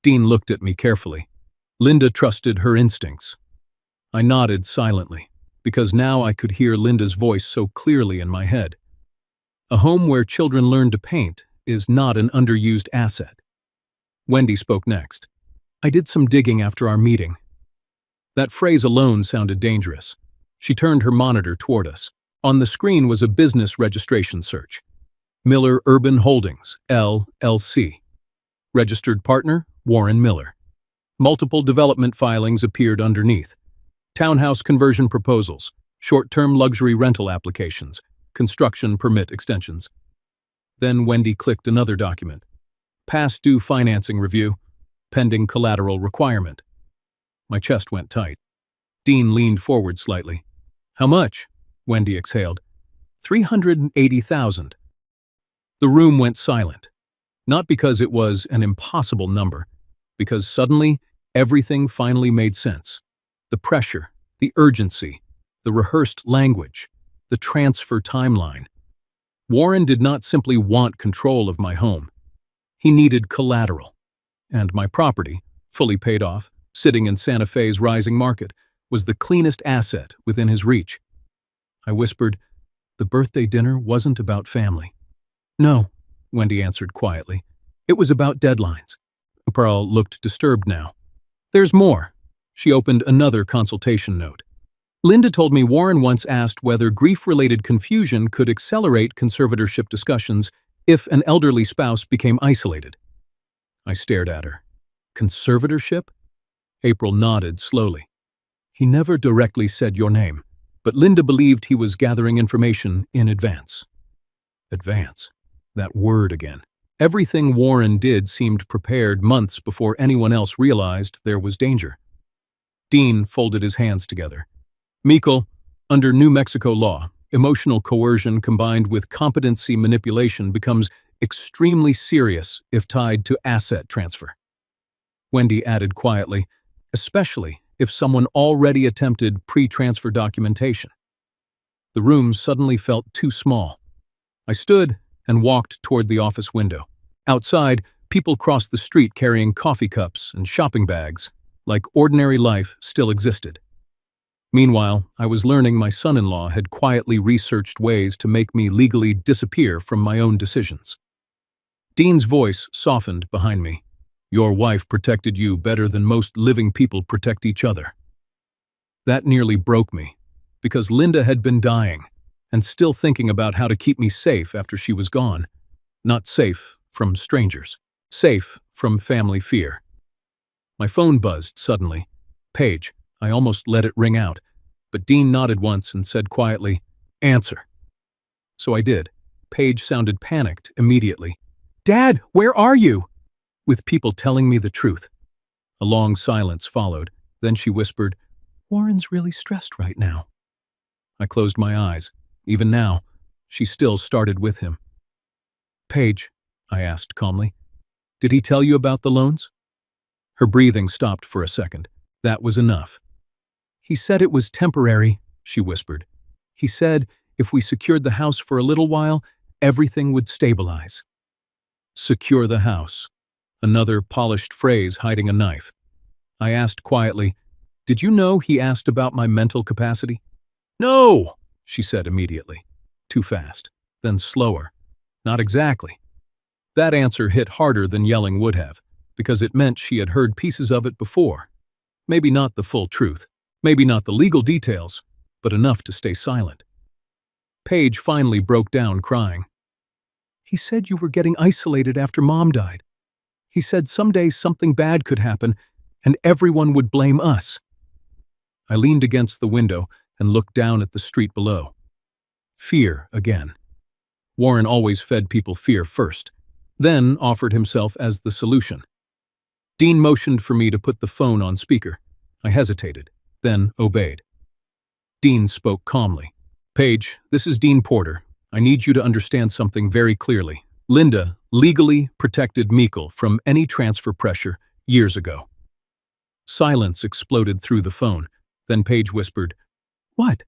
Dean looked at me carefully. Linda trusted her instincts. I nodded silently, because now I could hear Linda's voice so clearly in my head. A home where children learn to paint is not an underused asset. Wendy spoke next. "I did some digging after our meeting." That phrase alone sounded dangerous. She turned her monitor toward us. On the screen was a business registration search. Miller Urban Holdings, LLC. Registered partner, Warren Miller. Multiple development filings appeared underneath. Townhouse conversion proposals, short-term luxury rental applications, construction permit extensions. Then Wendy clicked another document. Past due financing review, pending collateral requirement. My chest went tight. Dean leaned forward slightly. "How much?" Wendy exhaled. $380,000. The room went silent. Not because it was an impossible number, because suddenly everything finally made sense. The pressure, the urgency, the rehearsed language, the transfer timeline. Warren did not simply want control of my home. He needed collateral. And my property, fully paid off, sitting in Santa Fe's rising market, was the cleanest asset within his reach. I whispered, "The birthday dinner wasn't about family." "No," Wendy answered quietly. "It was about deadlines." Pearl looked disturbed now. "There's more." She opened another consultation note. "Linda told me Warren once asked whether grief-related confusion could accelerate conservatorship discussions if an elderly spouse became isolated." I stared at her. "Conservatorship?" April nodded slowly. "He never directly said your name, but Linda believed he was gathering information in advance." Advance. That word again. Everything Warren did seemed prepared months before anyone else realized there was danger. Dean folded his hands together. "Mikkel, under New Mexico law, emotional coercion combined with competency manipulation becomes extremely serious if tied to asset transfer." Wendy added quietly, "especially if someone already attempted pre-transfer documentation." The room suddenly felt too small. I stood and walked toward the office window. Outside, people crossed the street carrying coffee cups and shopping bags, like ordinary life still existed. Meanwhile, I was learning my son-in-law had quietly researched ways to make me legally disappear from my own decisions. Dean's voice softened behind me. "Your wife protected you better than most living people protect each other." That nearly broke me, because Linda had been dying, and still thinking about how to keep me safe after she was gone. Not safe from strangers. Safe from family fear. My phone buzzed suddenly. Paige. I almost let it ring out, but Dean nodded once and said quietly, "Answer." So I did. Paige sounded panicked immediately. "Dad, where are you?" with people telling me the truth. A long silence followed. Then she whispered, "Warren's really stressed right now." I closed my eyes. Even now, she still started with him. "Paige," I asked calmly, "did he tell you about the loans?" Her breathing stopped for a second. That was enough. "He said it was temporary," she whispered. "He said if we secured the house for a little while, everything would stabilize." Secure the house. Another polished phrase hiding a knife. I asked quietly, "Did you know he asked about my mental capacity?" "No," she said immediately. Too fast, then slower. "Not exactly." That answer hit harder than yelling would have, because it meant she had heard pieces of it before. Maybe not the full truth, maybe not the legal details, but enough to stay silent. Paige finally broke down crying. "He said you were getting isolated after Mom died. He said someday something bad could happen and everyone would blame us." I leaned against the window and looked down at the street below. Fear again. Warren always fed people fear first, then offered himself as the solution. Dean motioned for me to put the phone on speaker. I hesitated, then obeyed. Dean spoke calmly. "Paige, this is Dean Porter. I need you to understand something very clearly. Linda legally protected Mikkel from any transfer pressure years ago." Silence exploded through the phone. Then Paige whispered, "What?"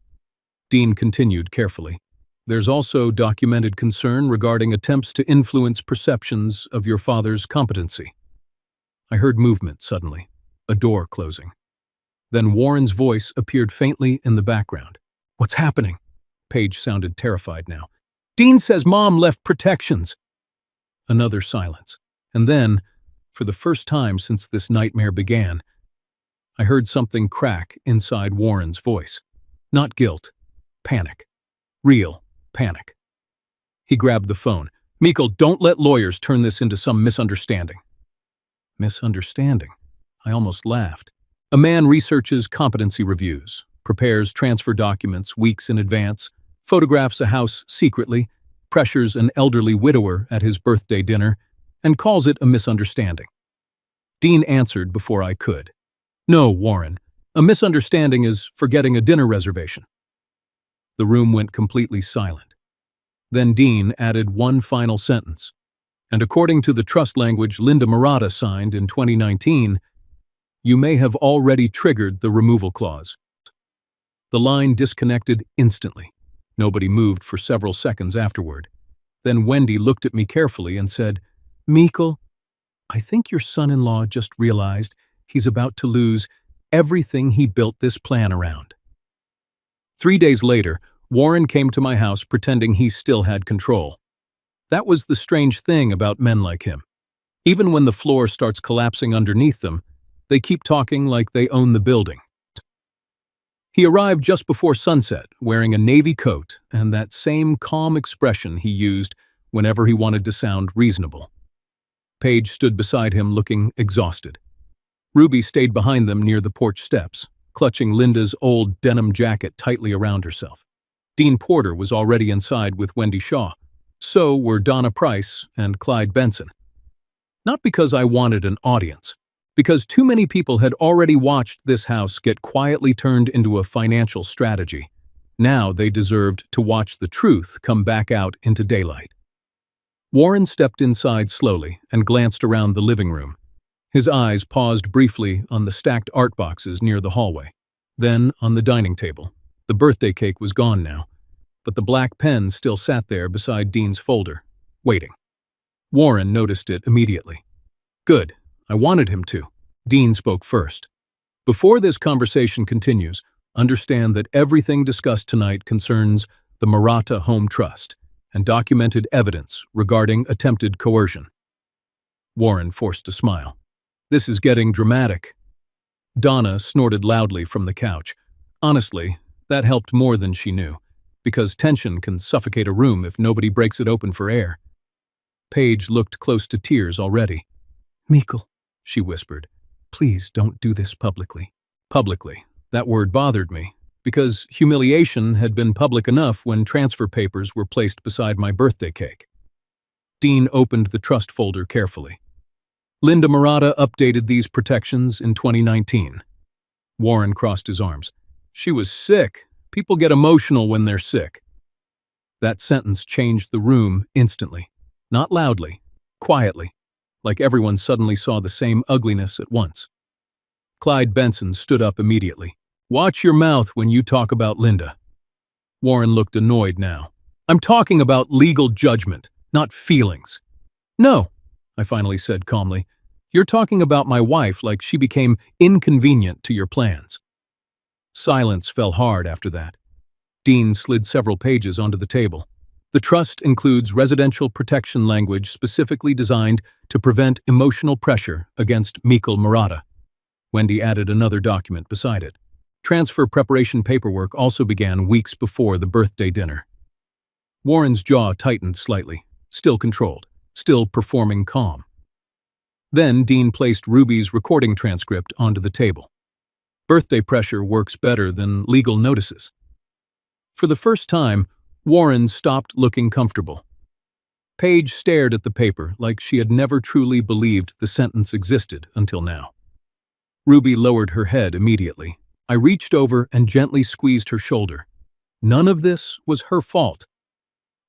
Dean continued carefully. "There's also documented concern regarding attempts to influence perceptions of your father's competency." I heard movement suddenly, a door closing. Then Warren's voice appeared faintly in the background. "What's happening?" Paige sounded terrified now. "Dean says Mom left protections." Another silence. And then, for the first time since this nightmare began, I heard something crack inside Warren's voice. Not guilt, panic. Real panic. He grabbed the phone. "Mikkel, don't let lawyers turn this into some misunderstanding." Misunderstanding? I almost laughed. A man researches competency reviews, prepares transfer documents weeks in advance, photographs a house secretly, pressures an elderly widower at his birthday dinner, and calls it a misunderstanding. Dean answered before I could. "No, Warren. A misunderstanding is forgetting a dinner reservation." The room went completely silent. Then Dean added one final sentence. "And according to the trust language Linda Murata signed in 2019, you may have already triggered the removal clause." The line disconnected instantly. Nobody moved for several seconds afterward. Then Wendy looked at me carefully and said, "Mikkel, I think your son-in-law just realized he's about to lose everything he built this plan around." 3 days later, Warren came to my house pretending he still had control. That was the strange thing about men like him. Even when the floor starts collapsing underneath them, they keep talking like they own the building. He arrived just before sunset, wearing a navy coat and that same calm expression he used whenever he wanted to sound reasonable. Paige stood beside him looking exhausted. Ruby stayed behind them near the porch steps, clutching Linda's old denim jacket tightly around herself. Dean Porter was already inside with Wendy Shaw. So were Donna Price and Clyde Benson. Not because I wanted an audience, because too many people had already watched this house get quietly turned into a financial strategy. Now they deserved to watch the truth come back out into daylight. Warren stepped inside slowly and glanced around the living room. His eyes paused briefly on the stacked art boxes near the hallway, then on the dining table. The birthday cake was gone now, but the black pen still sat there beside Dean's folder, waiting. Warren noticed it immediately. "Good. I wanted him to." Dean spoke first. "Before this conversation continues, understand that everything discussed tonight concerns the Murata Home Trust and documented evidence regarding attempted coercion." Warren forced a smile. "This is getting dramatic." Donna snorted loudly from the couch. Honestly, that helped more than she knew, because tension can suffocate a room if nobody breaks it open for air. Paige looked close to tears already. "Mikkel," she whispered, "please don't do this publicly." Publicly. That word bothered me, because humiliation had been public enough when transfer papers were placed beside my birthday cake. Dean opened the trust folder carefully. Linda Murata updated these protections in 2019. Warren crossed his arms. She was sick. People get emotional when they're sick. That sentence changed the room instantly. Not loudly, quietly, like everyone suddenly saw the same ugliness at once. Clyde Benson stood up immediately. Watch your mouth when you talk about Linda. Warren looked annoyed now. I'm talking about legal judgment, not feelings. No, I finally said calmly. You're talking about my wife like she became inconvenient to your plans. Silence fell hard after that. Dean slid several pages onto the table. The trust includes residential protection language specifically designed to prevent emotional pressure against Mikkel Murata. Wendy added another document beside it. Transfer preparation paperwork also began weeks before the birthday dinner. Warren's jaw tightened slightly, still controlled, still performing calm. Then Dean placed Ruby's recording transcript onto the table. Birthday pressure works better than legal notices. For the first time, Warren stopped looking comfortable. Paige stared at the paper like she had never truly believed the sentence existed until now. Ruby lowered her head immediately. I reached over and gently squeezed her shoulder. None of this was her fault.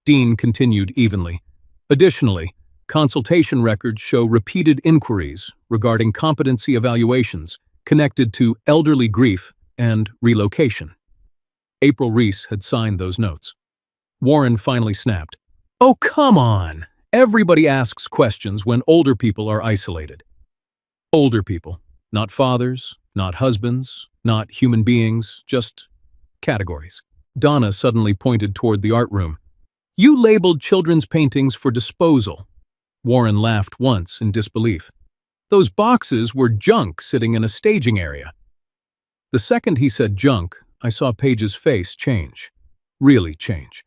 Dean continued evenly. Additionally, consultation records show repeated inquiries regarding competency evaluations connected to elderly grief and relocation. April Reese had signed those notes. Warren finally snapped. Oh, come on! Everybody asks questions when older people are isolated. Older people, not fathers, not husbands, not human beings, just categories. Donna suddenly pointed toward the art room. You labeled children's paintings for disposal. Warren laughed once in disbelief. Those boxes were junk sitting in a staging area. The second he said junk, I saw Paige's face change. Really change.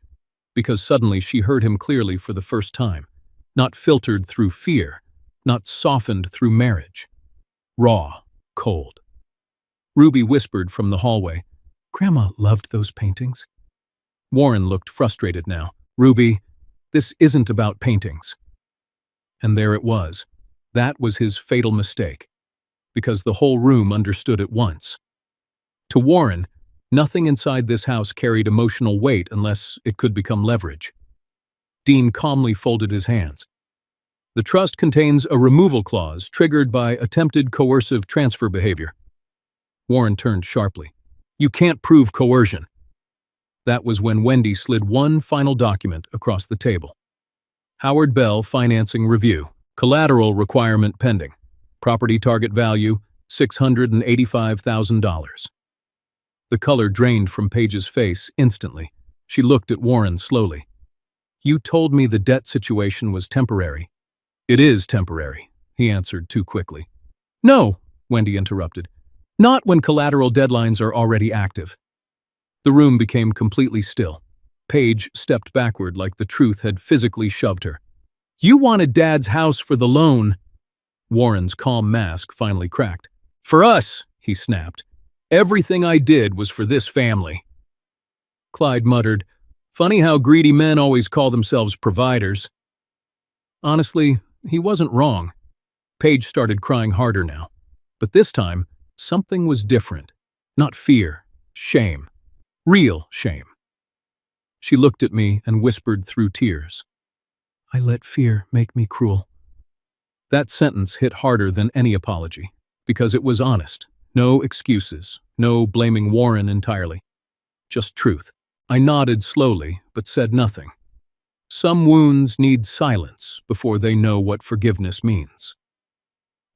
Because suddenly she heard him clearly for the first time. Not filtered through fear. Not softened through marriage. Raw, cold. Ruby whispered from the hallway, Grandma loved those paintings. Warren looked frustrated now. Ruby, this isn't about paintings. And there it was. That was his fatal mistake. Because the whole room understood at once. To Warren, nothing inside this house carried emotional weight unless it could become leverage. Dean calmly folded his hands. The trust contains a removal clause triggered by attempted coercive transfer behavior. Warren turned sharply. You can't prove coercion. That was when Wendy slid one final document across the table. Howard Bell Financing Review. Collateral requirement pending. Property target value, $685,000. The color drained from Paige's face instantly. She looked at Warren slowly. You told me the debt situation was temporary. It is temporary, he answered too quickly. No, Wendy interrupted. Not when collateral deadlines are already active. The room became completely still. Paige stepped backward like the truth had physically shoved her. You wanted Dad's house for the loan. Warren's calm mask finally cracked. For us, he snapped. Everything I did was for this family. Clyde muttered, Funny how greedy men always call themselves providers. Honestly, he wasn't wrong. Paige started crying harder now. But this time, something was different. Not fear, shame. Real shame. She looked at me and whispered through tears. I let fear make me cruel. That sentence hit harder than any apology, because it was honest. No excuses, no blaming Warren entirely. Just truth. I nodded slowly, but said nothing. Some wounds need silence before they know what forgiveness means.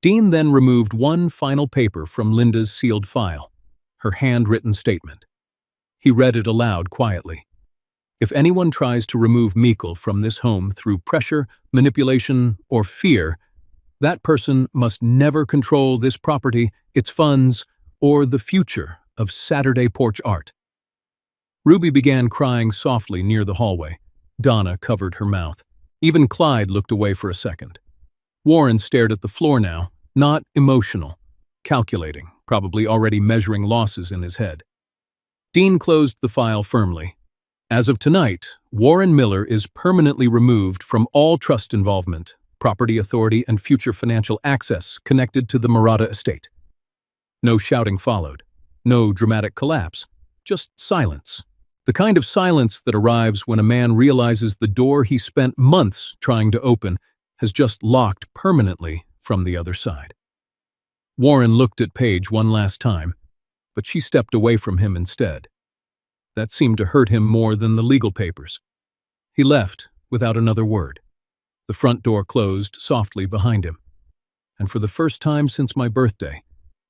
Dean then removed one final paper from Linda's sealed file, her handwritten statement. He read it aloud quietly. If anyone tries to remove Mikkel from this home through pressure, manipulation, or fear, that person must never control this property, its funds, or the future of Saturday porch art. Ruby began crying softly near the hallway. Donna covered her mouth. Even Clyde looked away for a second. Warren stared at the floor now, not emotional, calculating, probably already measuring losses in his head. Dean closed the file firmly. As of tonight, Warren Miller is permanently removed from all trust involvement, property authority, and future financial access connected to the Murata estate. No shouting followed. No dramatic collapse. Just silence. The kind of silence that arrives when a man realizes the door he spent months trying to open has just locked permanently from the other side. Warren looked at Paige one last time, but she stepped away from him instead. That seemed to hurt him more than the legal papers. He left without another word. The front door closed softly behind him. And for the first time since my birthday,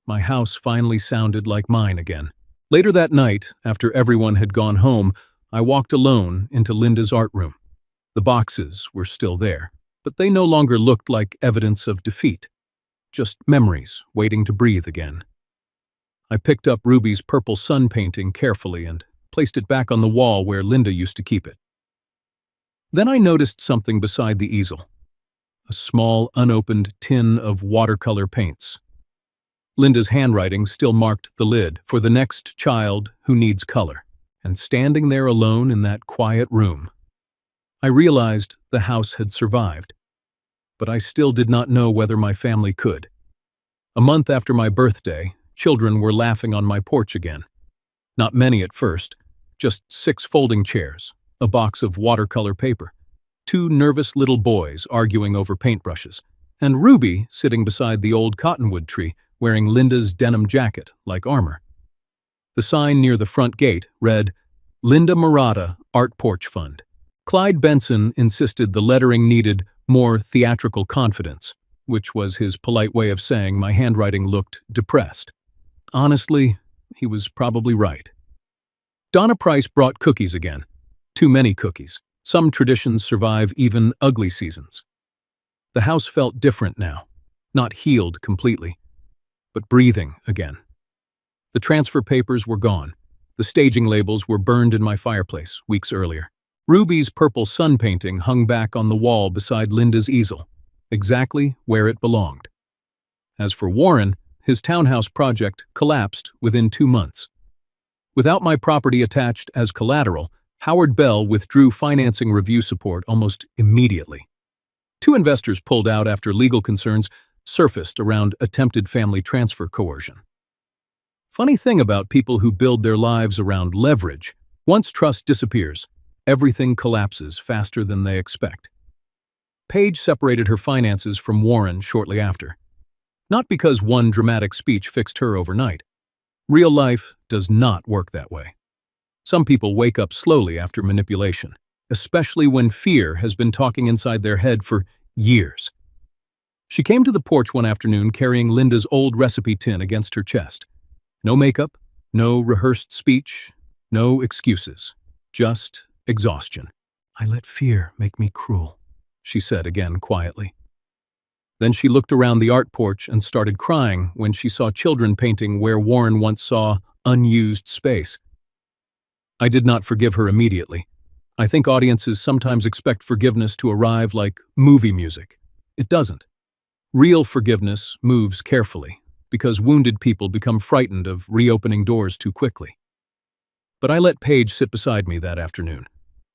my house finally sounded like mine again. Later that night, after everyone had gone home, I walked alone into Linda's art room. The boxes were still there, but they no longer looked like evidence of defeat, just memories waiting to breathe again. I picked up Ruby's purple sun painting carefully and placed it back on the wall where Linda used to keep it. Then I noticed something beside the easel, a small, unopened tin of watercolor paints. Linda's handwriting still marked the lid for the next child who needs color, and standing there alone in that quiet room, I realized the house had survived, but I still did not know whether my family could. A month after my birthday, children were laughing on my porch again. Not many at first, just 6 folding chairs, a box of watercolor paper, 2 nervous little boys arguing over paintbrushes, and Ruby sitting beside the old cottonwood tree, wearing Linda's denim jacket like armor. The sign near the front gate read, "Linda Murata Art Porch Fund." Clyde Benson insisted the lettering needed more theatrical confidence, which was his polite way of saying my handwriting looked depressed. Honestly, he was probably right. Donna Price brought cookies again. Too many cookies. Some traditions survive even ugly seasons. The house felt different now, not healed completely, but breathing again. The transfer papers were gone. The staging labels were burned in my fireplace weeks earlier. Ruby's purple sun painting hung back on the wall beside Linda's easel, exactly where it belonged. As for Warren, his townhouse project collapsed within 2 months. Without my property attached as collateral, Howard Bell withdrew financing review support almost immediately. 2 investors pulled out after legal concerns surfaced around attempted family transfer coercion. Funny thing about people who build their lives around leverage, once trust disappears, everything collapses faster than they expect. Paige separated her finances from Warren shortly after. Not because one dramatic speech fixed her overnight. Real life does not work that way. Some people wake up slowly after manipulation, especially when fear has been talking inside their head for years. She came to the porch one afternoon carrying Linda's old recipe tin against her chest. No makeup, no rehearsed speech, no excuses, just exhaustion. "I let fear make me cruel," she said again quietly. Then she looked around the art porch and started crying when she saw children painting where Warren once saw unused space. I did not forgive her immediately. I think audiences sometimes expect forgiveness to arrive like movie music. It doesn't. Real forgiveness moves carefully, because wounded people become frightened of reopening doors too quickly. But I let Paige sit beside me that afternoon.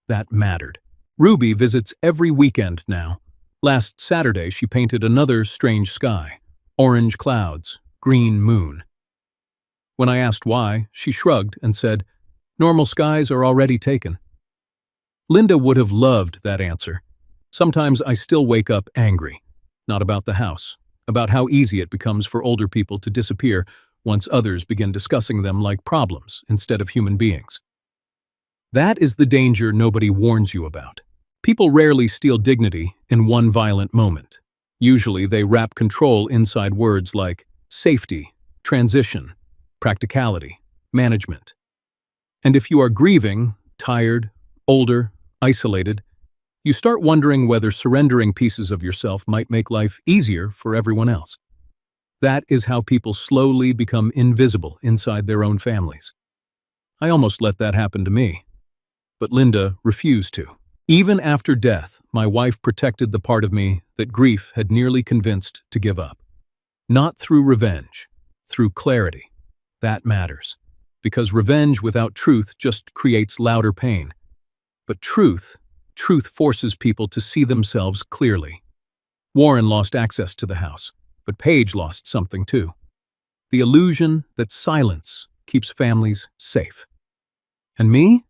That mattered. Ruby visits every weekend now. Last Saturday, she painted another strange sky, orange clouds, green moon. When I asked why, she shrugged and said, "Normal skies are already taken." Linda would have loved that answer. Sometimes I still wake up angry. Not about the house, about how easy it becomes for older people to disappear once others begin discussing them like problems instead of human beings. That is the danger nobody warns you about. People rarely steal dignity in one violent moment. Usually they wrap control inside words like safety, transition, practicality, management. And if you are grieving, tired, older, isolated, you start wondering whether surrendering pieces of yourself might make life easier for everyone else. That is how people slowly become invisible inside their own families. I almost let that happen to me. But Linda refused to. Even after death, my wife protected the part of me that grief had nearly convinced to give up. Not through revenge, through clarity. That matters. Because revenge without truth just creates louder pain. But truth forces people to see themselves clearly. Warren lost access to the house, but Paige lost something too. The illusion that silence keeps families safe. And me?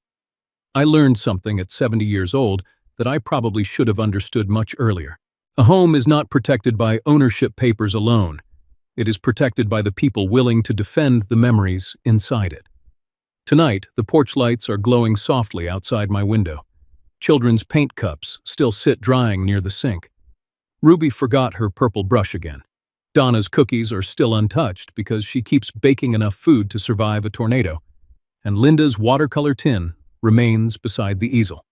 I learned something at 70 years old that I probably should have understood much earlier. A home is not protected by ownership papers alone. It is protected by the people willing to defend the memories inside it. Tonight, the porch lights are glowing softly outside my window. Children's paint cups still sit drying near the sink. Ruby forgot her purple brush again. Donna's cookies are still untouched because she keeps baking enough food to survive a tornado. And Linda's watercolor tin remains beside the easel.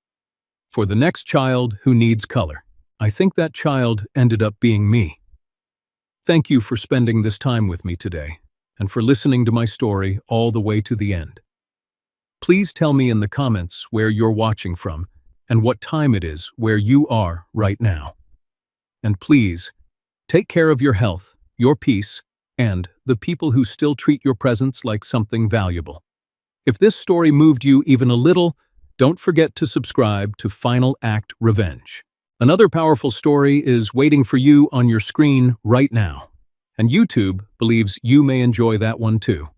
For the next child who needs color, I think that child ended up being me. Thank you for spending this time with me today, and for listening to my story all the way to the end. Please tell me in the comments where you're watching from and what time it is where you are right now. And please, take care of your health, your peace, and the people who still treat your presence like something valuable. If this story moved you even a little, don't forget to subscribe to Final Act Revenge. Another powerful story is waiting for you on your screen right now, and YouTube believes you may enjoy that one too.